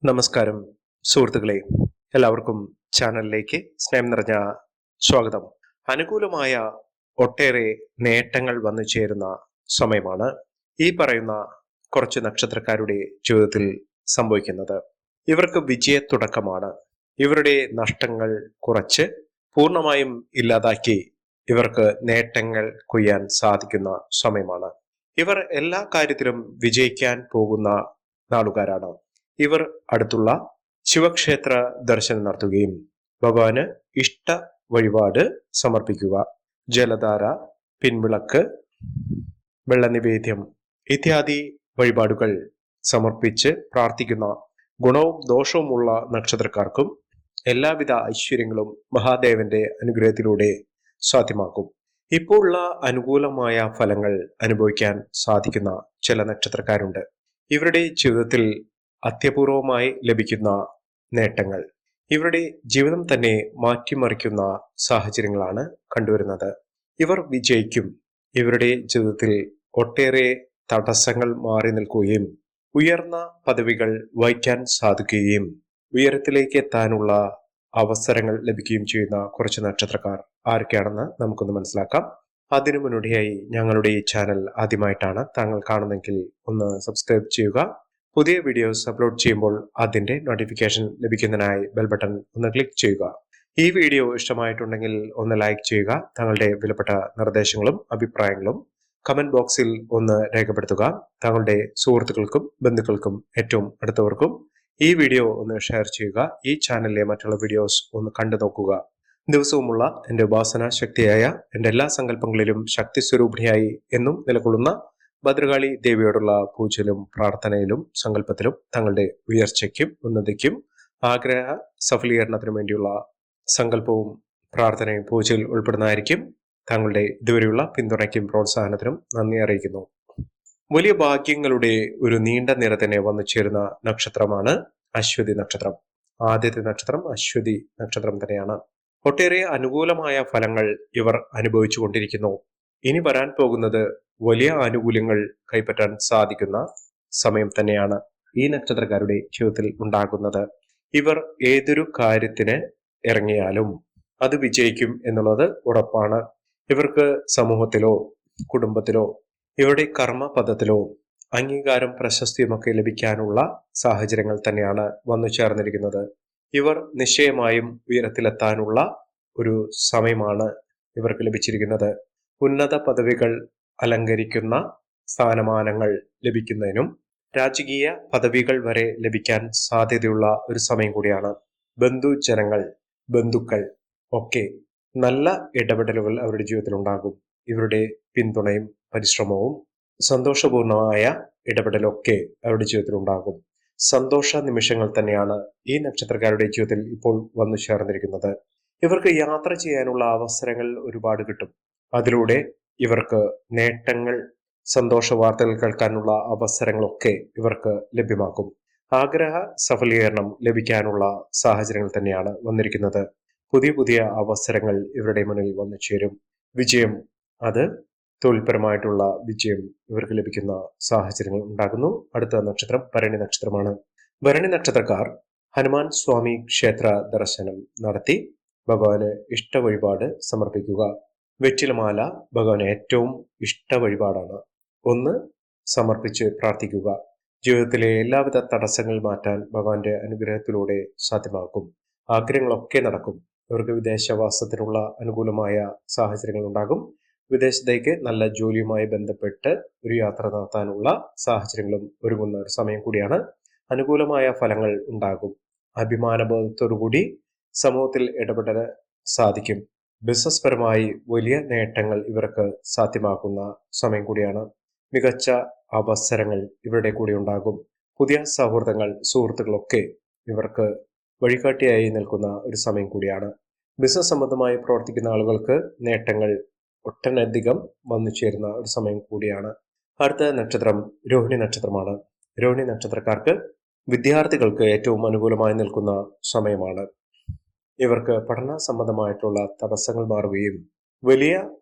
നമസ്കാരം സുഹൃത്തുക്കളെ, എല്ലാവർക്കും ചാനലിലേക്ക് സ്നേഹം നിറഞ്ഞ സ്വാഗതം. അനുകൂലമായ ഒട്ടേറെ നേട്ടങ്ങൾ വന്നു ചേരുന്ന സമയമാണ് ഈ പറയുന്ന കുറച്ച് നക്ഷത്രക്കാരുടെ ജീവിതത്തിൽ സംഭവിക്കുന്നത്. ഇവർക്ക് വിജയത്തുടക്കമാണ്. ഇവരുടെ നഷ്ടങ്ങൾ കുറച്ച് പൂർണ്ണമായും ഇല്ലാതാക്കി ഇവർക്ക് നേട്ടങ്ങൾ കൊയ്യാൻ സാധിക്കുന്ന സമയമാണ്. ഇവർ എല്ലാ കാര്യത്തിലും വിജയിക്കാൻ പോകുന്ന നാളുകാരാണ്. ഇവർ അടുത്തുള്ള ശിവക്ഷേത്ര ദർശനം നടത്തുകയും ഭഗവാന് ഇഷ്ട വഴിപാട് സമർപ്പിക്കുക, ജലധാര, പിൻവിളക്ക്, വെള്ളനിവേദ്യം ഇത്യാദി വഴിപാടുകൾ സമർപ്പിച്ച് പ്രാർത്ഥിക്കുന്ന ഗുണവും ദോഷവുമുള്ള നക്ഷത്രക്കാർക്കും എല്ലാവിധ ഐശ്വര്യങ്ങളും മഹാദേവന്റെ അനുഗ്രഹത്തിലൂടെ സാധ്യമാക്കും. ഇപ്പോൾ ഉള്ള അനുകൂലമായ ഫലങ്ങൾ അനുഭവിക്കാൻ സാധിക്കുന്ന ചില നക്ഷത്രക്കാരുണ്ട്. ഇവരുടെ ജീവിതത്തിൽ അത്യപൂർവമായി ലഭിക്കുന്ന നേട്ടങ്ങൾ ഇവരുടെ ജീവിതം തന്നെ മാറ്റിമറിക്കുന്ന സാഹചര്യങ്ങളാണ് കണ്ടുവരുന്നത്. ഇവർ വിജയിക്കും. ഇവരുടെ ജീവിതത്തിൽ ഒട്ടേറെ തടസ്സങ്ങൾ മാറി നിൽക്കുകയും ഉയർന്ന പദവികൾ വഹിക്കാൻ സാധിക്കുകയും ഉയരത്തിലേക്ക് എത്താനുള്ള അവസരങ്ങൾ ലഭിക്കുകയും ചെയ്യുന്ന കുറച്ച് നക്ഷത്രക്കാർ ആരൊക്കെയാണെന്ന് നമുക്കൊന്ന് മനസ്സിലാക്കാം. അതിനു മുന്നോടിയായി ഞങ്ങളുടെ ഈ ചാനൽ ആദ്യമായിട്ടാണ് താങ്കൾ കാണുന്നെങ്കിൽ ഒന്ന് സബ്സ്ക്രൈബ് ചെയ്യുക. പുതിയ വീഡിയോസ് അപ്ലോഡ് ചെയ്യുമ്പോൾ അതിന്റെ നോട്ടിഫിക്കേഷൻ ലഭിക്കുന്നതിനായി ബെൽ ബട്ടൺ ഒന്ന് ക്ലിക്ക് ചെയ്യുക. ഈ വീഡിയോ ഇഷ്ടമായിട്ടുണ്ടെങ്കിൽ ഒന്ന് ലൈക്ക് ചെയ്യുക. താങ്കളുടെ വിലപ്പെട്ട നിർദ്ദേശങ്ങളും അഭിപ്രായങ്ങളും കമന്റ് ബോക്സിൽ ഒന്ന് രേഖപ്പെടുത്തുക. താങ്കളുടെ സുഹൃത്തുക്കൾക്കും ബന്ധുക്കൾക്കും ഏറ്റവും അടുത്തവർക്കും ഈ വീഡിയോ ഒന്ന് ഷെയർ ചെയ്യുക. ഈ ചാനലിലെ മറ്റുള്ള വീഡിയോസ് ഒന്ന് കണ്ടു നോക്കുക. ദിവസവുമുള്ള എൻ്റെ ഉപാസന ശക്തിയായ എൻ്റെ എല്ലാ സങ്കല്പങ്ങളിലും ശക്തി സ്വരൂപിണിയായി എന്നും നിലകൊള്ളുന്ന ഭദ്രകാളി ദേവിയോടുള്ള പൂജയിലും പ്രാർത്ഥനയിലും സങ്കല്പത്തിലും തങ്ങളുടെ ഉയർച്ചയ്ക്കും ഉന്നതിക്കും ആഗ്രഹ സഫലീകരണത്തിനു വേണ്ടിയുള്ള സങ്കല്പവും പ്രാർത്ഥനയും പൂജയിൽ ഉൾപ്പെടുന്നതായിരിക്കും. താങ്കളുടെ ഇതുവരെയുള്ള പിന്തുണയ്ക്കും പ്രോത്സാഹനത്തിനും നന്ദി അറിയിക്കുന്നു. വലിയ ഭാഗ്യങ്ങളുടെ ഒരു നീണ്ട നിര തന്നെ വന്നു ചേരുന്ന നക്ഷത്രമാണ് അശ്വതി നക്ഷത്രം. ആദ്യത്തെ നക്ഷത്രം അശ്വതി നക്ഷത്രം തന്നെയാണ്. ഒട്ടേറെ അനുകൂലമായ ഫലങ്ങൾ ഇവർ അനുഭവിച്ചു കൊണ്ടിരിക്കുന്നു. ഇനി വരാൻ പോകുന്നത് വലിയ ആനുകൂല്യങ്ങൾ കൈപ്പറ്റാൻ സാധിക്കുന്ന സമയം തന്നെയാണ് ഈ നക്ഷത്രക്കാരുടെ ജീവിതത്തിൽ ഉണ്ടാകുന്നത്. ഇവർ ഏതൊരു കാര്യത്തിന് ഇറങ്ങിയാലും അത് വിജയിക്കും എന്നുള്ളത് ഉറപ്പാണ്. ഇവർക്ക് സമൂഹത്തിലോ കുടുംബത്തിലോ ഇവരുടെ കർമ്മപദത്തിലോ അംഗീകാരം പ്രശസ്തിയുമൊക്കെ ലഭിക്കാനുള്ള സാഹചര്യങ്ങൾ തന്നെയാണ് വന്നു ചേർന്നിരിക്കുന്നത്. ഇവർ നിശ്ചയമായും ഉയരത്തിലെത്താനുള്ള ഒരു സമയമാണ് ഇവർക്ക് ലഭിച്ചിരിക്കുന്നത്. ഉന്നത പദവികൾ അലങ്കരിക്കുന്ന സ്ഥാനമാനങ്ങൾ ലഭിക്കുന്നതിനും രാജകീയ പദവികൾ വരെ ലഭിക്കാൻ സാധ്യതയുള്ള ഒരു സമയം കൂടിയാണ്. ബന്ധുക്കൾ ഒക്കെ നല്ല ഇടപെടലുകൾ അവരുടെ ജീവിതത്തിൽ ഉണ്ടാകും. ഇവരുടെ പിന്തുണയും പരിശ്രമവും സന്തോഷപൂർണമായ ഇടപെടലൊക്കെ അവരുടെ ജീവിതത്തിൽ ഉണ്ടാകും. സന്തോഷ നിമിഷങ്ങൾ തന്നെയാണ് ഈ നക്ഷത്രക്കാരുടെ ജീവിതത്തിൽ ഇപ്പോൾ വന്നു ചേർന്നിരിക്കുന്നത്. ഇവർക്ക് യാത്ര ചെയ്യാനുള്ള അവസരങ്ങൾ ഒരുപാട് കിട്ടും. അതിലൂടെ ഇവർക്ക് നേട്ടങ്ങൾ, സന്തോഷ വാർത്തകൾ കേൾക്കാനുള്ള അവസരങ്ങളൊക്കെ ഇവർക്ക് ലഭ്യമാക്കും. ആഗ്രഹ സഫലീകരണം ലഭിക്കാനുള്ള സാഹചര്യങ്ങൾ തന്നെയാണ് വന്നിരിക്കുന്നത്. പുതിയ പുതിയ അവസരങ്ങൾ ഇവരുടെ മുന്നിൽ വന്നു ചേരും. വിജയം, അത് തൊഴിൽപരമായിട്ടുള്ള വിജയം ഇവർക്ക് ലഭിക്കുന്ന സാഹചര്യങ്ങൾ ഉണ്ടാകുന്നു. അടുത്ത നക്ഷത്രം ഭരണി നക്ഷത്രമാണ്. ഭരണി നക്ഷത്രക്കാർ ഹനുമാൻ സ്വാമി ക്ഷേത്ര ദർശനം നടത്തി ഭഗവാന് ഇഷ്ട വഴിപാട് സമർപ്പിക്കുക. വെറ്റിലമാല ഭഗവാന് ഏറ്റവും ഇഷ്ട വഴിപാടാണ്. ഒന്ന് സമർപ്പിച്ച് പ്രാർത്ഥിക്കുക. ജീവിതത്തിലെ എല്ലാവിധ തടസ്സങ്ങൾ മാറ്റാൻ ഭഗവാന്റെ അനുഗ്രഹത്തിലൂടെ സാധ്യമാക്കും. ആഗ്രഹങ്ങളൊക്കെ നടക്കും. ഇവർക്ക് വിദേശവാസത്തിനുള്ള അനുകൂലമായ സാഹചര്യങ്ങൾ ഉണ്ടാകും. വിദേശത്തേക്ക് നല്ല ജോലിയുമായി ബന്ധപ്പെട്ട് ഒരു യാത്ര നടത്താനുള്ള സാഹചര്യങ്ങളും ഒരുങ്ങുന്ന ഒരു സമയം കൂടിയാണ്. അനുകൂലമായ ഫലങ്ങൾ ഉണ്ടാകും. അഭിമാനബോധത്തോടുകൂടി സമൂഹത്തിൽ ഇടപെടാൻ സാധിക്കും. ബിസിനസ് പരമായി വലിയ നേട്ടങ്ങൾ ഇവർക്ക് സാധ്യമാക്കുന്ന സമയം കൂടിയാണ്. മികച്ച അവസരങ്ങൾ ഇവരുടെ കൂടെ ഉണ്ടാകും. പുതിയ സുഹൃത്തുക്കളൊക്കെ ഇവർക്ക് വഴികാട്ടിയായി നിൽക്കുന്ന ഒരു സമയം കൂടിയാണ്. ബിസിനസ് സംബന്ധമായി പ്രവർത്തിക്കുന്ന ആളുകൾക്ക് നേട്ടങ്ങൾ ഒട്ടനധികം വന്നു ചേരുന്ന ഒരു സമയം കൂടിയാണ്. അടുത്ത നക്ഷത്രം രോഹിണി നക്ഷത്രമാണ്. രോഹിണി നക്ഷത്രക്കാർക്ക് വിദ്യാർത്ഥികൾക്ക് ഏറ്റവും അനുകൂലമായി നിൽക്കുന്ന സമയമാണ്. ഇവർക്ക് പഠന സംബന്ധമായിട്ടുള്ള തടസ്സങ്ങൾ മാറുകയും വലിയ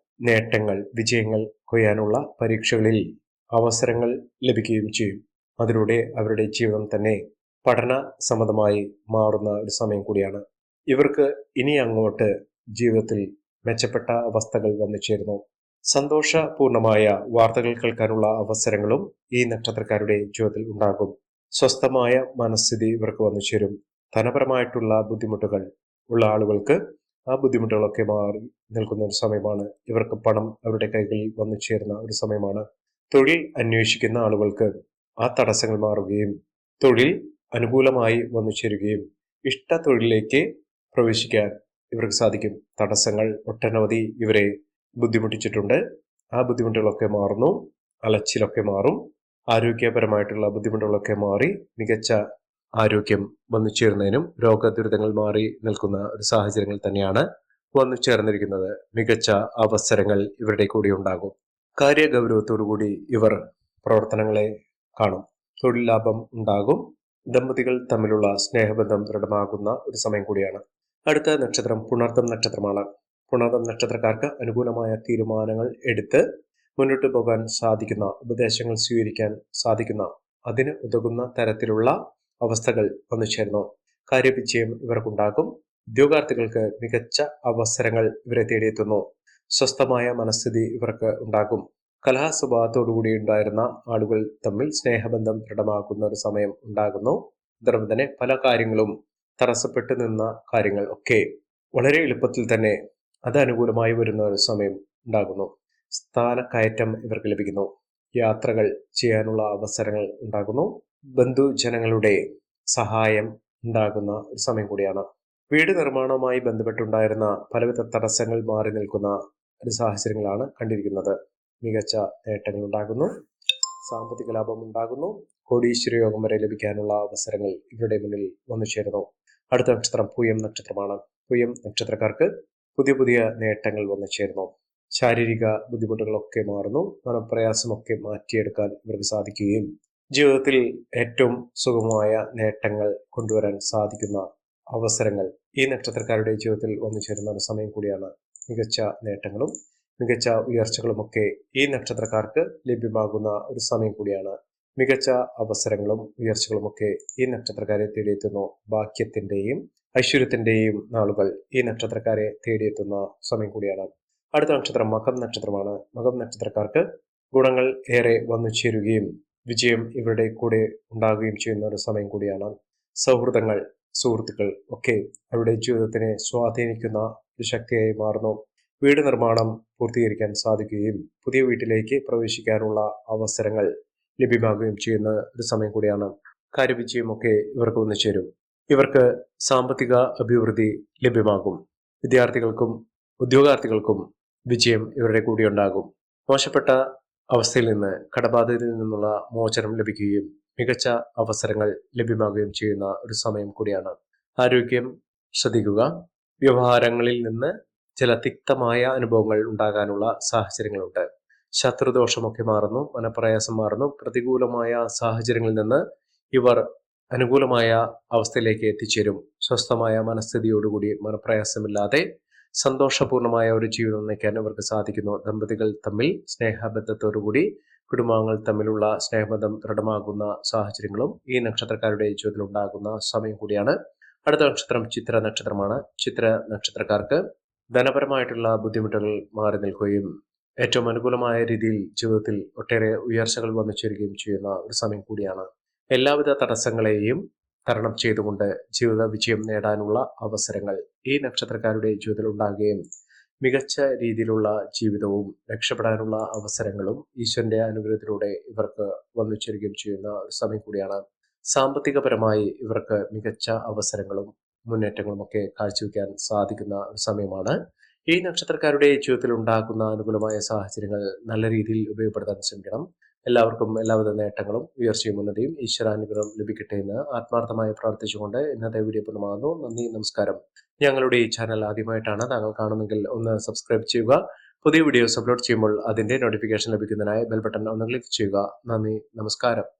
നേട്ടങ്ങൾ, വിജയങ്ങൾ കൊയ്യാനുള്ള പരീക്ഷകളിൽ അവസരങ്ങൾ ലഭിക്കുകയും ചെയ്യും. അതിലൂടെ അവരുടെ ജീവിതം തന്നെ പഠന സംബന്ധമായി മാറുന്ന ഒരു സമയം കൂടിയാണ്. ഇവർക്ക് ഇനി അങ്ങോട്ട് ജീവിതത്തിൽ മെച്ചപ്പെട്ട അവസ്ഥകൾ വന്നു ചേരുന്നു. സന്തോഷപൂർണമായ വാർത്തകൾ കേൾക്കാനുള്ള അവസരങ്ങളും ഈ നക്ഷത്രക്കാരുടെ ജീവിതത്തിൽ ഉണ്ടാകും. സ്വസ്ഥമായ മനസ്ഥിതി ഇവർക്ക് വന്നു ചേരും. ധനപരമായിട്ടുള്ള ബുദ്ധിമുട്ടുകൾ ഉള്ള ആളുകൾക്ക് ആ ബുദ്ധിമുട്ടുകളൊക്കെ മാറി നിൽക്കുന്ന ഒരു സമയമാണ്. ഇവർക്ക് പണം അവരുടെ കൈകളിൽ വന്നു ചേരുന്ന ഒരു സമയമാണ്. തൊഴിൽ അന്വേഷിക്കുന്ന ആളുകൾക്ക് ആ തടസ്സങ്ങൾ മാറുകയും തൊഴിൽ അനുകൂലമായി വന്നു ചേരുകയും ഇഷ്ട തൊഴിലിലേക്ക് പ്രവേശിക്കാൻ ഇവർക്ക് സാധിക്കും. തടസ്സങ്ങൾ ഒട്ടനവധി ഇവരെ ബുദ്ധിമുട്ടിച്ചിട്ടുണ്ട്. ആ ബുദ്ധിമുട്ടുകളൊക്കെ മാറുന്നു. അലച്ചിലൊക്കെ മാറും. ആരോഗ്യപരമായിട്ടുള്ള ബുദ്ധിമുട്ടുകളൊക്കെ മാറി മികച്ച ആരോഗ്യം വന്നു ചേരുന്നതിനും രോഗദുരിതങ്ങൾ മാറി നിൽക്കുന്ന ഒരു സാഹചര്യങ്ങൾ തന്നെയാണ് വന്നു ചേർന്നിരിക്കുന്നത്. മികച്ച അവസരങ്ങൾ ഇവരുടെ കൂടി ഉണ്ടാകും. കാര്യഗൗരവത്തോടുകൂടി ഇവർ പ്രവർത്തനങ്ങളെ കാണും. തൊഴിൽ ലാഭം ഉണ്ടാകും. ദമ്പതികൾ തമ്മിലുള്ള സ്നേഹബന്ധം ദൃഢമാകുന്ന ഒരു സമയം കൂടിയാണ്. അടുത്ത നക്ഷത്രം പുണർദം നക്ഷത്രമാണ്. പുണർദം നക്ഷത്രക്കാർക്ക് അനുകൂലമായ തീരുമാനങ്ങൾ എടുത്ത് മുന്നോട്ട് പോകാൻ സാധിക്കുന്ന, ഉപദേശങ്ങൾ സ്വീകരിക്കാൻ സാധിക്കുന്ന, അതിന് ഉതകുന്ന തരത്തിലുള്ള അവസ്ഥകൾ വന്നു ചേരുന്നു. കാര്യവിജയം ഇവർക്കുണ്ടാകും. ഉദ്യോഗാർത്ഥികൾക്ക് മികച്ച അവസരങ്ങൾ ഇവരെ തേടിയെത്തുന്നു. സ്വസ്ഥമായ മനസ്ഥിതി ഇവർക്ക് ഉണ്ടാകും. കലഹസ്വഭാവത്തോടുകൂടി ഉണ്ടായിരുന്ന ആളുകൾ തമ്മിൽ സ്നേഹബന്ധം ദൃഢമാക്കുന്ന ഒരു സമയം ഉണ്ടാകുന്നു. അതോടൊപ്പം തന്നെ പല കാര്യങ്ങളും തടസ്സപ്പെട്ടു നിന്ന കാര്യങ്ങൾ ഒക്കെ വളരെ എളുപ്പത്തിൽ തന്നെ അത് അനുകൂലമായി വരുന്ന ഒരു സമയം ഉണ്ടാകുന്നു. സ്ഥാനക്കയറ്റം ഇവർക്ക് ലഭിക്കുന്നു. യാത്രകൾ ചെയ്യാനുള്ള അവസരങ്ങൾ ഉണ്ടാകുന്നു. ബന്ധുജനങ്ങളുടെ സഹായം ഉണ്ടാകുന്ന ഒരു സമയം കൂടിയാണ്. വീട് നിർമ്മാണവുമായി ബന്ധപ്പെട്ടുണ്ടായിരുന്ന പലവിധ തടസ്സങ്ങൾ മാറി നിൽക്കുന്ന ഒരു സാഹചര്യങ്ങളാണ് കണ്ടിരിക്കുന്നത്. മികച്ച നേട്ടങ്ങൾ ഉണ്ടാകുന്നു. സാമ്പത്തിക ലാഭം ഉണ്ടാകുന്നു. കോടീശ്വര യോഗം വരെ ലഭിക്കാനുള്ള അവസരങ്ങൾ ഇവരുടെ മുന്നിൽ വന്നു ചേരുന്നു. അടുത്ത നക്ഷത്രം പൂയം നക്ഷത്രമാണ്. പൂയം നക്ഷത്രക്കാർക്ക് പുതിയ പുതിയ നേട്ടങ്ങൾ വന്നു ചേരുന്നു. ശാരീരിക ബുദ്ധിമുട്ടുകളൊക്കെ മാറുന്നു. മനപ്രയാസമൊക്കെ മാറ്റിയെടുക്കാൻ ഇവർക്ക് സാധിക്കുകയും ജീവിതത്തിൽ ഏറ്റവും സുഗമമായ നേട്ടങ്ങൾ കൊണ്ടുവരാൻ സാധിക്കുന്ന അവസരങ്ങൾ ഈ നക്ഷത്രക്കാരുടെ ജീവിതത്തിൽ വന്നു ചേരുന്ന ഒരു സമയം കൂടിയാണ്. മികച്ച നേട്ടങ്ങളും മികച്ച ഉയർച്ചകളുമൊക്കെ ഈ നക്ഷത്രക്കാർക്ക് ലഭ്യമാകുന്ന ഒരു സമയം കൂടിയാണ്. മികച്ച അവസരങ്ങളും ഉയർച്ചകളുമൊക്കെ ഈ നക്ഷത്രക്കാരെ തേടിയെത്തുന്നു. ഭാഗ്യത്തിന്റെയും ഐശ്വര്യത്തിന്റെയും നാളുകൾ ഈ നക്ഷത്രക്കാരെ തേടിയെത്തുന്ന സമയം കൂടിയാണ്. അടുത്ത നക്ഷത്രം മകം നക്ഷത്രമാണ്. മകം നക്ഷത്രക്കാർക്ക് ഗുണങ്ങൾ ഏറെ വന്നു ചേരുകയും വിജയം ഇവരുടെ കൂടെ ഉണ്ടാകുകയും ചെയ്യുന്ന ഒരു സമയം കൂടിയാണ്. സൗഹൃദങ്ങൾ, സുഹൃത്തുക്കൾ ഒക്കെ അവരുടെ ജീവിതത്തിനെ സ്വാധീനിക്കുന്ന ഒരു ശക്തിയായി മാറുന്നു. വീട് നിർമ്മാണം പൂർത്തീകരിക്കാൻ സാധിക്കുകയും പുതിയ വീട്ടിലേക്ക് പ്രവേശിക്കാനുള്ള അവസരങ്ങൾ ലഭ്യമാകുകയും ചെയ്യുന്ന ഒരു സമയം കൂടിയാണ്. കാര്യവിജയമൊക്കെ ഇവർക്ക് വന്നു ചേരും. ഇവർക്ക് സാമ്പത്തിക അഭിവൃദ്ധി ലഭ്യമാകും. വിദ്യാർത്ഥികൾക്കും ഉദ്യോഗാർത്ഥികൾക്കും വിജയം ഇവരുടെ കൂടി ഉണ്ടാകും. മോശപ്പെട്ട അവസ്ഥയിൽ നിന്ന്, കടബാധ്യതയിൽ നിന്നുള്ള മോചനം ലഭിക്കുകയും മികച്ച അവസരങ്ങൾ ലഭ്യമാകുകയും ചെയ്യുന്ന ഒരു സമയം കൂടിയാണ്. ആരോഗ്യം ശ്രദ്ധിക്കുക. വ്യവഹാരങ്ങളിൽ നിന്ന് ചില തിക്തമായ അനുഭവങ്ങൾ ഉണ്ടാകാനുള്ള സാഹചര്യങ്ങളുണ്ട്. ശത്രുദോഷമൊക്കെ മാറുന്നു. മനപ്രയാസം മാറുന്നു. പ്രതികൂലമായ സാഹചര്യങ്ങളിൽ നിന്ന് ഇവർ അനുകൂലമായ അവസ്ഥയിലേക്ക് എത്തിച്ചേരും. സ്വസ്ഥമായ മനസ്ഥിതിയോടുകൂടി മനപ്രയാസമില്ലാതെ സന്തോഷപൂർണമായ ഒരു ജീവിതം നയിക്കാൻ ഇവർക്ക് സാധിക്കുന്നു. ദമ്പതികൾ തമ്മിൽ സ്നേഹബന്ധത്തോടുകൂടി കുടുംബാംഗങ്ങൾ തമ്മിലുള്ള സ്നേഹബന്ധം ദൃഢമാകുന്ന സാഹചര്യങ്ങളും ഈ നക്ഷത്രക്കാരുടെ ജീവിതത്തിൽ ഉണ്ടാകുന്ന സമയം കൂടിയാണ്. അടുത്ത നക്ഷത്രം ചിത്ര നക്ഷത്രമാണ്. ചിത്ര നക്ഷത്രക്കാർക്ക് ധനപരമായിട്ടുള്ള ബുദ്ധിമുട്ടുകൾ മാറി നിൽക്കുകയും ഏറ്റവും അനുകൂലമായ രീതിയിൽ ജീവിതത്തിൽ ഒട്ടേറെ ഉയർച്ചകൾ വന്നു ചേരുകയും ചെയ്യുന്ന ഒരു സമയം കൂടിയാണ്. എല്ലാവിധ തടസ്സങ്ങളെയും തരണം ചെയ്തുകൊണ്ട് ജീവിത വിജയം നേടാനുള്ള അവസരങ്ങൾ ഈ നക്ഷത്രക്കാരുടെ ജീവിതത്തിൽ ഉണ്ടാകുകയും മികച്ച രീതിയിലുള്ള ജീവിതവും രക്ഷപ്പെടാനുള്ള അവസരങ്ങളും ഈശ്വരന്റെ അനുഗ്രഹത്തിലൂടെ ഇവർക്ക് വന്നു ചേരുകയും ചെയ്യുന്ന ഒരു സമയം കൂടിയാണ്. സാമ്പത്തികപരമായി ഇവർക്ക് മികച്ച അവസരങ്ങളും മുന്നേറ്റങ്ങളും ഒക്കെ കാഴ്ചവെക്കാൻ സാധിക്കുന്ന ഒരു സമയമാണ്. ഈ നക്ഷത്രക്കാരുടെ ജീവിതത്തിൽ ഉണ്ടാകുന്ന അനുകൂലമായ സാഹചര്യങ്ങൾ നല്ല രീതിയിൽ ഉപയോഗപ്പെടുത്താൻ ശ്രമിക്കണം. എല്ലാവർക്കും എല്ലാവിധ നേട്ടങ്ങളും ഉയർച്ചയും ഉന്നതിയും ഈശ്വരാനുഗ്രഹം ലഭിക്കട്ടെ എന്ന് ആത്മാർത്ഥമായി പ്രാർത്ഥിച്ചുകൊണ്ട് ഇന്നത്തെ വീഡിയോ പൂർണ്ണമാകുന്നു. നന്ദി, നമസ്കാരം. ഞങ്ങളുടെ ഈ ചാനൽ ആദ്യമായിട്ടാണ് താങ്കൾ കാണുന്നെങ്കിൽ ഒന്ന് സബ്സ്ക്രൈബ് ചെയ്യുക. പുതിയ വീഡിയോസ് അപ്ലോഡ് ചെയ്യുമ്പോൾ അതിന്റെ നോട്ടിഫിക്കേഷൻ ലഭിക്കുന്നതിനായി ബെൽ ബട്ടൺ ഒന്ന് ക്ലിക്ക് ചെയ്യുക. നന്ദി, നമസ്കാരം.